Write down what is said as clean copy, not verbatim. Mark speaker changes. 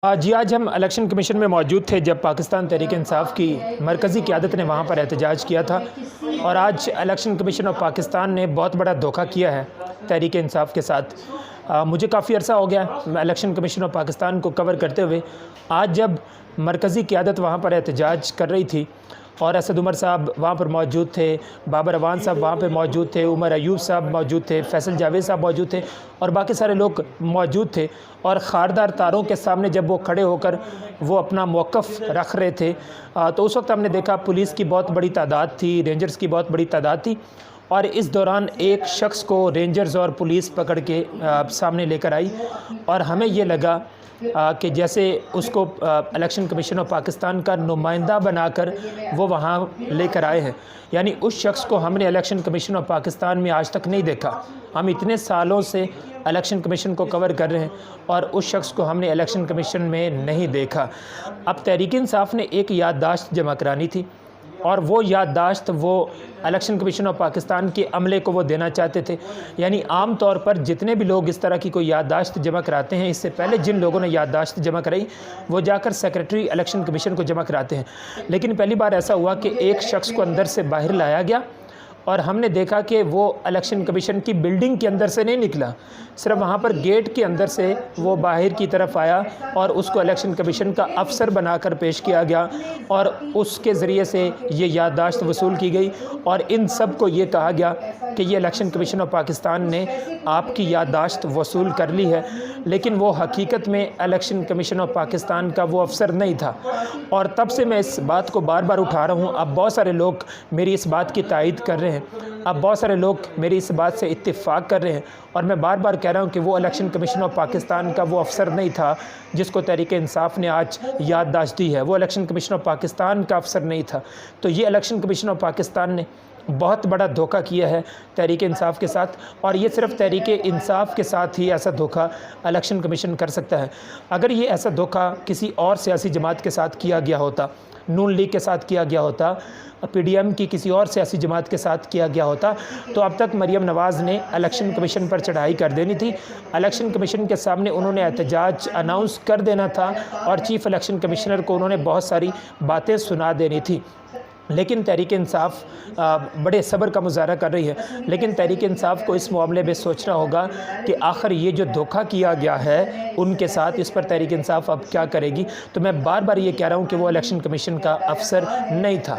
Speaker 1: جی آج ہم election commission میں موجود تھے جب پاکستان تحریک انصاف کی مرکزی قیادت نے وہاں پر احتجاج کیا تھا، اور آج الیکشن کمیشن آف پاکستان نے بہت بڑا دھوکہ کیا ہے تحریک انصاف کے ساتھ۔ مجھے کافی عرصہ ہو گیا الیکشن کمیشن آف پاکستان کو کور کرتے ہوئے۔ آج جب مرکزی قیادت وہاں پر احتجاج کر رہی تھی اور اسد عمر صاحب وہاں پر موجود تھے، بابر اعوان صاحب وہاں پہ موجود تھے، عمر ایوب صاحب موجود تھے، فیصل جاوید صاحب موجود تھے اور باقی سارے لوگ موجود تھے، اور خاردار تاروں کے سامنے جب وہ کھڑے ہو کر وہ اپنا موقف رکھ رہے تھے، تو اس وقت ہم نے دیکھا پولیس کی بہت بڑی تعداد تھی، رینجرز کی بہت بڑی تعداد تھی، اور اس دوران ایک شخص کو رینجرز اور پولیس پکڑ کے سامنے لے کر آئی، اور ہمیں یہ لگا کہ جیسے اس کو الیکشن کمیشن آف پاکستان کا نمائندہ بنا کر وہ وہاں لے کر آئے ہیں۔ یعنی اس شخص کو ہم نے الیکشن کمیشن آف پاکستان میں آج تک نہیں دیکھا۔ ہم اتنے سالوں سے الیکشن کمیشن کو کور کر رہے ہیں اور اس شخص کو ہم نے الیکشن کمیشن میں نہیں دیکھا۔ اب تحریک انصاف نے ایک یادداشت جمع کرانی تھی، اور وہ یادداشت وہ الیکشن کمیشن آف پاکستان کے عملے کو وہ دینا چاہتے تھے۔ یعنی عام طور پر جتنے بھی لوگ اس طرح کی کوئی یادداشت جمع کراتے ہیں، اس سے پہلے جن لوگوں نے یادداشت جمع کرائی وہ جا کر سیکریٹری الیکشن کمیشن کو جمع کراتے ہیں، لیکن پہلی بار ایسا ہوا کہ ایک شخص کو اندر سے باہر لایا گیا، اور ہم نے دیکھا کہ وہ الیکشن کمیشن کی بلڈنگ کے اندر سے نہیں نکلا، صرف وہاں پر گیٹ کے اندر سے وہ باہر کی طرف آیا، اور اس کو الیکشن کمیشن کا افسر بنا کر پیش کیا گیا، اور اس کے ذریعے سے یہ یادداشت وصول کی گئی، اور ان سب کو یہ کہا گیا کہ یہ الیکشن کمیشن آف پاکستان نے آپ کی یادداشت وصول کر لی ہے، لیکن وہ حقیقت میں الیکشن کمیشن آف پاکستان کا وہ افسر نہیں تھا۔ اور تب سے میں اس بات کو بار بار اٹھا رہا ہوں، اب بہت سارے لوگ میری اس بات کی تائید کر رہے ہیں، اب بہت سارے لوگ میری اس بات سے اتفاق کر رہے ہیں، اور میں بار بار کہہ رہا ہوں کہ وہ الیکشن کمیشن آف پاکستان کا وہ افسر نہیں تھا جس کو تحریک انصاف نے آج یادداشت دی ہے، وہ الیکشن کمیشن آف پاکستان کا افسر نہیں تھا۔ تو یہ الیکشن کمیشن آف پاکستان نے بہت بڑا دھوکہ کیا ہے تحریک انصاف کے ساتھ، اور یہ صرف تحریک انصاف کے ساتھ ہی ایسا دھوکہ الیکشن کمیشن کر سکتا ہے۔ اگر یہ ایسا دھوکہ کسی اور سیاسی جماعت کے ساتھ کیا گیا ہوتا، نون لیگ کے ساتھ کیا گیا ہوتا، پی ڈی ایم کی کسی اور سیاسی جماعت کے ساتھ کیا گیا ہوتا، تو اب تک مریم نواز نے الیکشن کمیشن پر چڑھائی کر دینی تھی، الیکشن کمیشن کے سامنے انہوں نے احتجاج اناؤنس کر دینا تھا، اور چیف الیکشن کمشنر کو انہوں نے بہت ساری باتیں سنا دینی تھی۔ لیکن تحریک انصاف بڑے صبر کا مظاہرہ کر رہی ہے، لیکن تحریک انصاف کو اس معاملے میں سوچنا ہوگا کہ آخر یہ جو دھوکہ کیا گیا ہے ان کے ساتھ، اس پر تحریک انصاف اب کیا کرے گی۔ تو میں بار بار یہ کہہ رہا ہوں کہ وہ الیکشن کمیشن کا افسر نہیں تھا۔